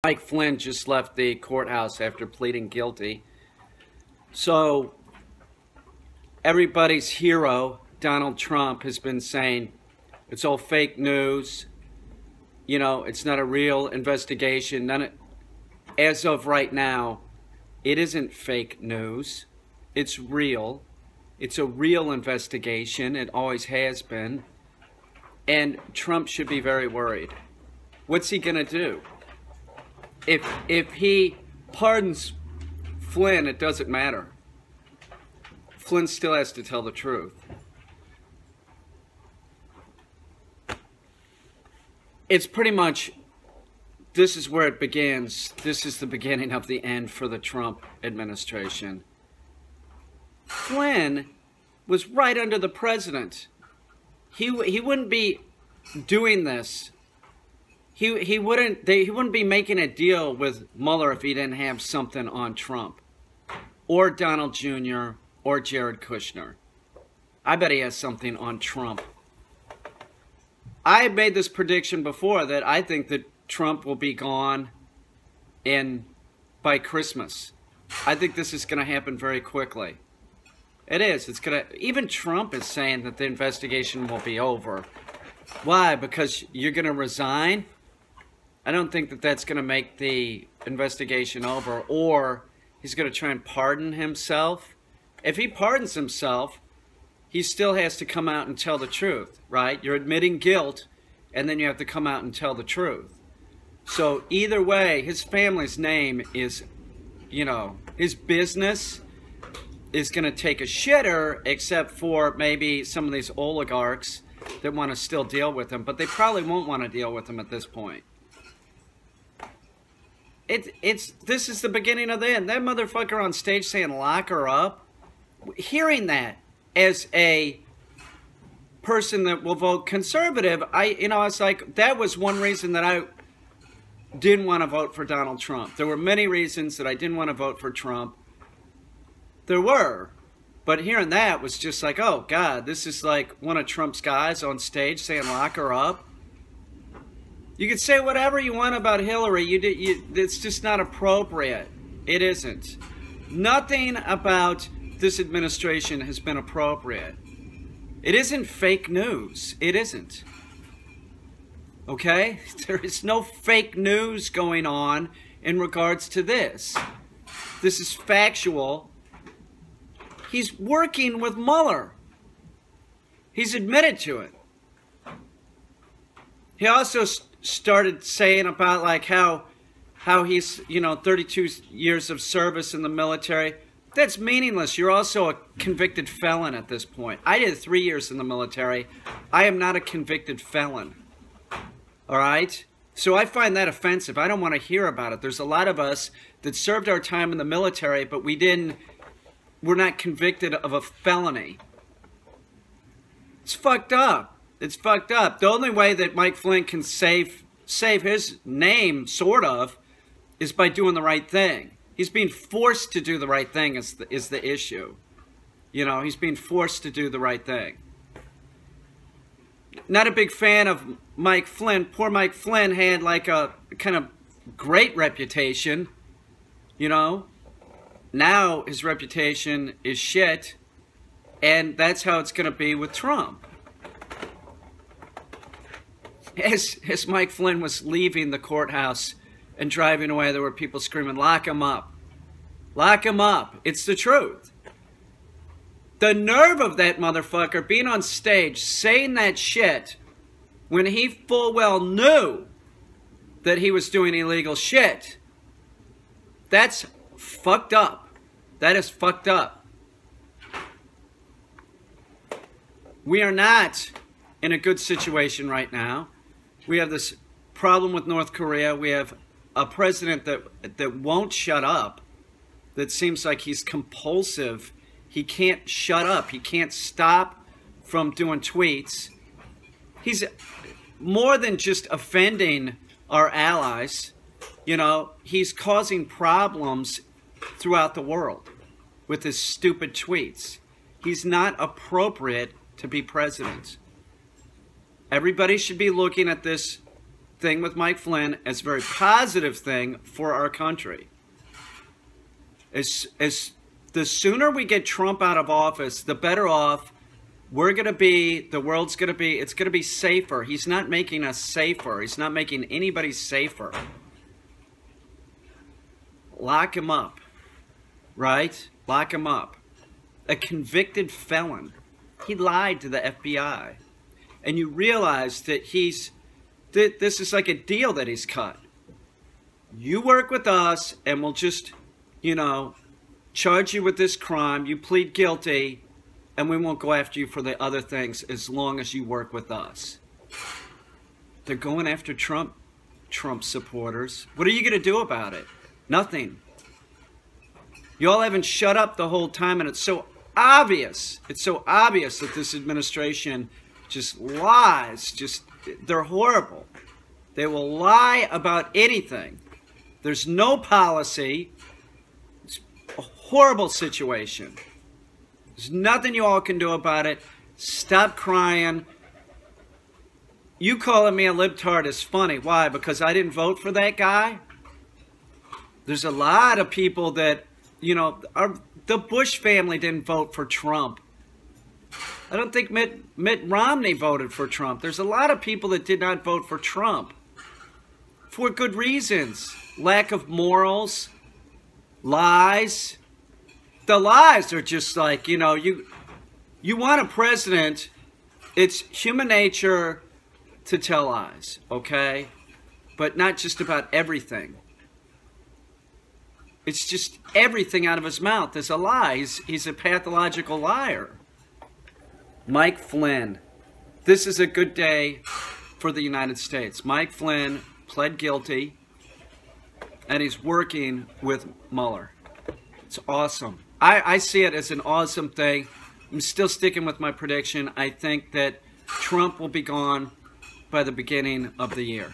Mike Flynn just left the courthouse after pleading guilty. So everybody's hero, Donald Trump, has been saying it's all fake news. You know, it's not a real investigation. As of right now, it isn't fake news. It's real. It's a real investigation. It always has been. And Trump should be very worried. What's he going to do? If he pardons Flynn, it doesn't matter. Flynn still has to tell the truth. It's pretty much, this is where it begins. This is the beginning of the end for the Trump administration. Flynn was right under the president. He wouldn't be doing this. He wouldn't be making a deal with Mueller if he didn't have something on Trump or Donald Jr. or Jared Kushner. I bet he has something on Trump. I made this prediction before that I think that Trump will be gone by Christmas. I think this is going to happen very quickly. It is. It's going to. Even Trump is saying that the investigation will be over. Why? Because you're going to resign? I don't think that that's going to make the investigation over, or he's going to try and pardon himself. If he pardons himself, he still has to come out and tell the truth, right? You're admitting guilt, and then you have to come out and tell the truth. So either way, his family's name is, you know, his business is going to take a shitter, except for maybe some of these oligarchs that want to still deal with him, but they probably won't want to deal with him at this point. This is the beginning of the end. That motherfucker on stage saying lock her up, hearing that as a person that will vote conservative, it's like, that was one reason that I didn't want to vote for Donald Trump. There were many reasons that I didn't want to vote for Trump. There were. But hearing that was just like, oh, God, this is like one of Trump's guys on stage saying lock her up. You can say whatever you want about Hillary. It's just not appropriate. It isn't. Nothing about this administration has been appropriate. It isn't fake news. It isn't. Okay? There is no fake news going on in regards to this. This is factual. He's working with Mueller. He's admitted to it. He also started saying about like how he's, 32 years of service in the military. That's meaningless. You're also a convicted felon at this point. I did 3 years in the military. I am not a convicted felon. All right? So I find that offensive. I don't want to hear about it. There's a lot of us that served our time in the military, but we're not convicted of a felony. It's fucked up. It's fucked up. The only way that Mike Flynn can save his name, sort of, is by doing the right thing. He's being forced to do the right thing is the issue. He's being forced to do the right thing. Not a big fan of Mike Flynn. Poor Mike Flynn had like a kind of great reputation. Now his reputation is shit. And that's how it's going to be with Trump. As Mike Flynn was leaving the courthouse and driving away, there were people screaming, lock him up. Lock him up. It's the truth. The nerve of that motherfucker being on stage saying that shit when he full well knew that he was doing illegal shit. That's fucked up. That is fucked up. We are not in a good situation right now. We have this problem with North Korea. We have a president that won't shut up, that seems like he's compulsive. He can't shut up. He can't stop from doing tweets. He's more than just offending our allies. He's causing problems throughout the world with his stupid tweets. He's not appropriate to be president. Everybody should be looking at this thing with Mike Flynn as a very positive thing for our country. The sooner we get Trump out of office, the better off we're going to be, the world's going to be, it's going to be safer. He's not making us safer. He's not making anybody safer. Lock him up, right? Lock him up. A convicted felon. He lied to the FBI. And you realize that this is like a deal that he's cut. You work with us and we'll just, you know, charge you with this crime. You plead guilty and we won't go after you for the other things as long as you work with us. They're going after Trump supporters. What are you going to do about it? Nothing. You all haven't shut up the whole time, and it's so obvious. It's so obvious that this administration just lies. They're horrible. They will lie about anything. There's no policy. It's a horrible situation. There's nothing you all can do about it. Stop crying. You calling me a libtard is funny. Why? Because I didn't vote for that guy? There's a lot of people that, you know, the Bush family didn't vote for Trump. I don't think Mitt Romney voted for Trump. There's a lot of people that did not vote for Trump. For good reasons. Lack of morals. Lies. The lies are just like, you know, you want a president, it's human nature to tell lies, okay? But not just about everything. It's just everything out of his mouth is a lie. He's a pathological liar. Mike Flynn. This is a good day for the United States. Mike Flynn pled guilty, and he's working with Mueller. It's awesome. I see it as an awesome thing. I'm still sticking with my prediction. I think that Trump will be gone by the beginning of the year.